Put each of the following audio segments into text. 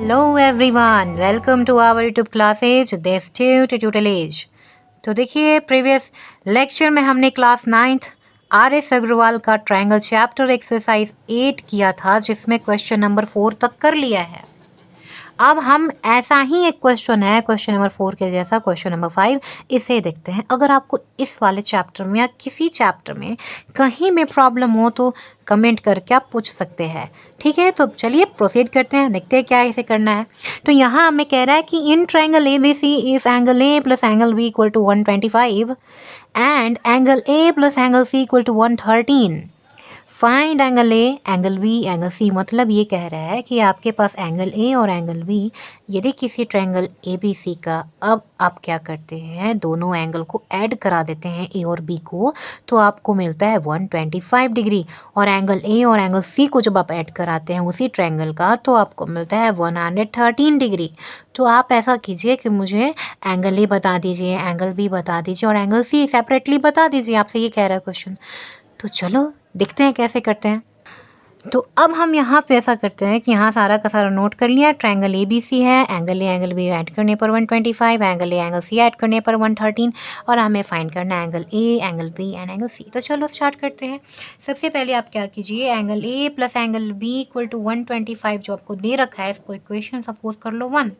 Hello everyone, welcome to our YouTube classes this tutorial. तो देखिए previous lecture में हमने क्लास 9th RS अग्रवाल का ट्रायंगल चैप्टर एक्सरसाइज 8 किया था जिसमें क्वेश्चन नंबर 4 तक कर लिया है। अब हम ऐसा ही एक क्वेश्चन है क्वेश्चन नंबर 4 के जैसा क्वेश्चन नंबर 5 इसे देखते हैं। अगर आपको इस वाले चैप्टर में या किसी चैप्टर में कहीं में प्रॉब्लम हो तो कमेंट करके आप पूछ सकते हैं। ठीक है, तो चलिए प्रोसीड करते हैं, देखते हैं क्या इसे करना है। तो यहाँ हमें कह रहा है कि in triangle ABC if angle A plus angle B equal to 125 and angle A plus angle C equal to 113 find angle A angle B angle C. मतलब ये कह रहा है कि आपके पास एंगल ए और एंगल बी यदि किसी ट्रायंगल ए बी सी का, अब आप क्या करते हैं दोनों एंगल को ऐड करा देते हैं ए और बी को, तो आपको मिलता है 125 डिग्री। और एंगल ए और एंगल सी को जब आप ऐड कराते हैं उसी ट्रायंगल का तो आपको मिलता है 113 डिग्री। तो आप ऐसा कीजिए कि मुझे एंगल ए बता दीजिए, एंगल बी बता दीजिए और एंगल सी सेपरेटली बता दीजिए। आपसे ये कह रहा है क्वेश्चन। तो चलो देखते हैं कैसे करते हैं। तो अब हम यहाँ पे ऐसा करते हैं कि यहाँ सारा का सारा नोट कर लिया। ट्रायंगल ए बी सी है, angle A angle B add करने पर 125, angle A angle C add करने पर 113 और हमें फाइंड करना है angle A angle B and angle C. तो चलो स्टार्ट करते हैं। सबसे पहले आप क्या कीजिए, angle A plus angle B equal to 125 जो आपको दे रखा है इसको इक्वेशन सपोज कर लो 1,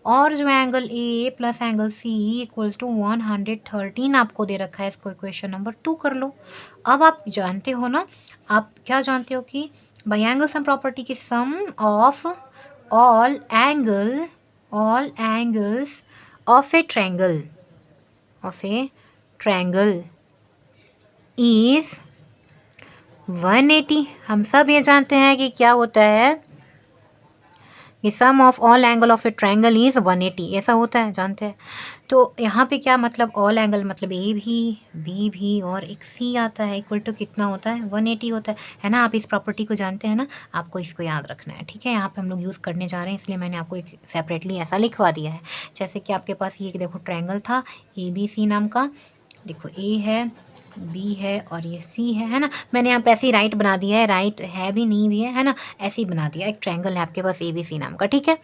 और जो angle A plus angle C equal to 113 आपको दे रखा है इसको इक्वेशन नंबर 2 कर लो। अब आप जानते हो ना, आप क्या जानते हो कि बाई एंगल सम प्रॉपर्टी की sum of all angles of a triangle is 180। हम सब ये जानते हैं कि क्या होता है कि sum of all angle of a triangle is 180, ऐसा होता है, जानते हैं। तो यहाँ पे क्या मतलब ऑल एंगल मतलब ए भी बी भी और एक सी आता है इक्वल टू कितना होता है 180 होता है ना। आप इस प्रॉपर्टी को जानते हैं ना, आपको इसको याद रखना है। ठीक है, यहाँ पे हम लोग यूज़ करने जा रहे हैं इसलिए मैंने आपको एक सेपरेटली ऐसा लिखवा दिया है। जैसे कि आपके पास ये देखो ट्रायंगल था ABC नाम का, देखो ए है बी है और ये सी है ना। मैंने यहाँ पे ऐसे ही राइट बना दिया है, राइट है भी नहीं भी है ना, ऐसे ही बना दिया। एक ट्रायंगल है आपके पास ABC नाम का। ठीक है,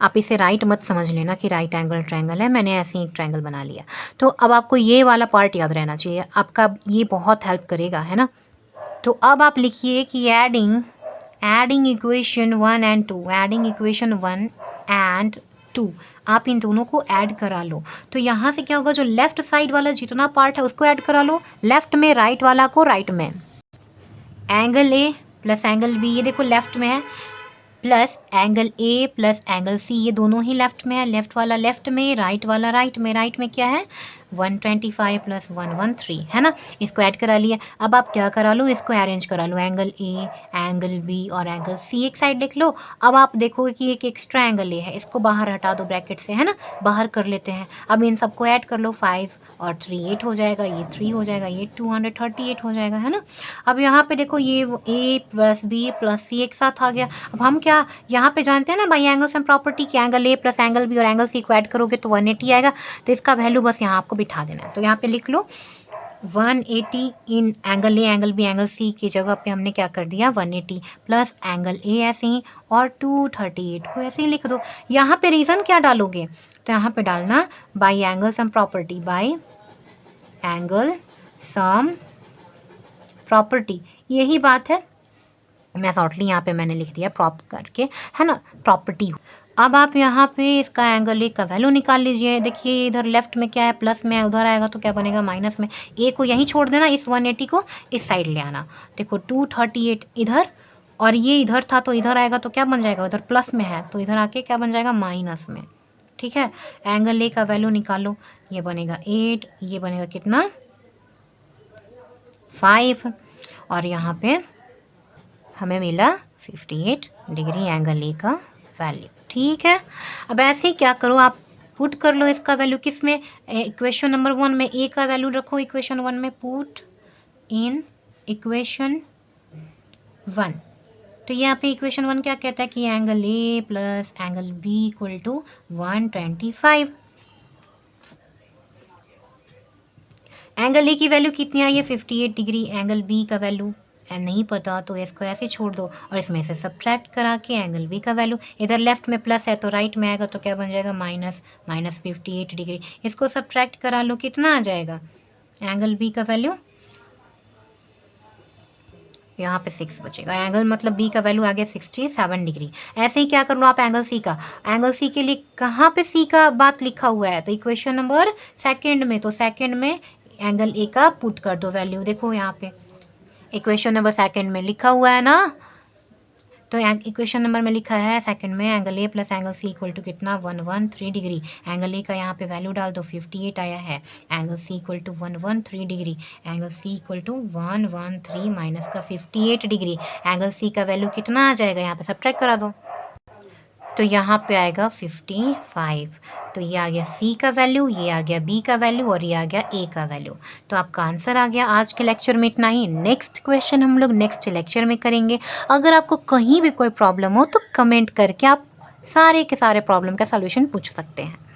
आप इसे राइट मत समझ लेना कि राइट एंगल ट्रायंगल है, मैंने ऐसे ही एक ट्रायंगल बना लिया। तो अब आपको ये वाला पार्ट याद रहना चाहिए, आपका ये बहुत हेल्प करेगा, है ना। तो अब आप लिखिए कि adding equation 1 and 2, adding equation 1 and 2, आप इन दोनों को ऐड करा लो। तो यहाँ से क्या होगा, जो लेफ्ट साइड वाला जितना पार्ट है उसको ऐड करा लो लेफ्ट में, राइट वाला को राइट में। Angle A plus angle B ये देखो लेफ्ट में है, plus angle A plus angle C ये दोनों ही लेफ्ट में है। लेफ्ट वाला लेफ्ट में, राइट वाला राइट में। राइट में क्या है 125 प्लस 113, है ना। इसको ऐड करा लिया। अब आप क्या करा लो, इसको अरेंज करा लो, एंगल ए एंगल बी और एंगल सी एक साइड लिख लो। अब आप देखोगे कि एक एक्स्ट्रा एंगल ए है, इसको बाहर हटा दो ब्रैकेट से, है ना, बाहर कर लेते हैं। अब इन सबको ऐड कर लो, 5 और 3 8 हो जाएगा, ये 3 हो जाएगा, ये 238 हो जाएगा, है ना। अब यहाँ पे देखो ये ए प्लस बी प्लस सी एक साथ आ गया। अब हम क्या यहाँ पे जानते हैं ना बाई एंगल सम प्रॉपर्टी की, angle A plus angle B और एंगल सी को ऐड करोगे तो 180 आएगा। तो इसका वैल्यू बस यहाँ आपको बिठा देना है। तो यहाँ पे लिख लो 180 in angle A angle B angle C की जगह पे हमने क्या कर दिया 180 प्लस एंगल ए ऐसे ही और 238 को ऐसे ही लिख दो। यहाँ पे रीज़न क्या डालोगे, तो यहाँ पे डालना by angle sum property, by angle sum property, यही बात है। मैं शॉर्टली यहाँ पे मैंने लिख दिया प्रॉप करके, है ना, प्रॉपर्टी। अब आप यहाँ पे इसका एंगल ए का वैल्यू निकाल लीजिए। देखिए इधर लेफ्ट में क्या है प्लस में है, उधर आएगा तो क्या बनेगा माइनस में। ए को यहीं छोड़ देना, इस 180 को इस साइड ले आना। देखो 238 इधर और ये इधर था तो इधर आएगा तो क्या बन जाएगा, उधर प्लस में है तो इधर आके क्या बन जाएगा माइनस में। ठीक है, एंगल ए का वैल्यू निकालो, ये बनेगा 8, ये बनेगा कितना 5 और यहाँ पे हमें मिला 58 डिग्री एंगल ए का वैल्यू। ठीक है, अब ऐसे ही क्या करो, आप पुट कर लो इसका वैल्यू किस में, इक्वेशन नंबर 1 में ए का वैल्यू रखो, इक्वेशन 1 में पुट इन इक्वेशन 1। तो यहाँ पे इक्वेशन 1 क्या कहता है कि angle A plus angle B equal to 125। Angle A की वैल्यू कितनी आई है 58 डिग्री, एंगल बी का वैल्यू नहीं पता तो इसको ऐसे छोड़ दो और इसमें से सब्ट्रैक्ट करा के एंगल बी का वैल्यू, इधर लेफ्ट में प्लस है तो राइट में आएगा तो क्या बन जाएगा -58 डिग्री। इसको सब्ट्रैक्ट करा लो, कितना आ जाएगा एंगल बी का वैल्यू, यहाँ पे 6 बचेगा। एंगल मतलब बी का वैल्यू आ गया 67 डिग्री। ऐसे ही क्या कर लो आप एंगल सी का, एंगल सी के लिए कहाँ पे सी का बात लिखा हुआ है, तो इक्वेशन नंबर सेकंड में, तो सेकंड में एंगल ए का पुट कर दो वैल्यू, देखो यहाँ पे इक्वेशन नंबर सेकंड में लिखा हुआ है ना, तो इक्वेशन नंबर में लिखा है सेकंड में angle A plus angle C equal to कितना 113 डिग्री। एंगल ए का यहाँ पे वैल्यू डाल दो 58 आया है, angle C equal to 113 degree, angle C equal to 113 minus का 58 डिग्री, एंगल सी का वैल्यू कितना आ जाएगा, यहाँ पे सब्ट्रैक्ट करा दो तो यहाँ पे आएगा 55। तो ये आ गया सी का वैल्यू, ये आ गया बी का वैल्यू और ये आ गया ए का वैल्यू। तो आपका आंसर आ गया। आज के लेक्चर में इतना ही, नेक्स्ट क्वेश्चन हम लोग नेक्स्ट लेक्चर में करेंगे। अगर आपको कहीं भी कोई प्रॉब्लम हो तो कमेंट करके आप सारे के सारे प्रॉब्लम का सॉल्यूशन पूछ सकते हैं।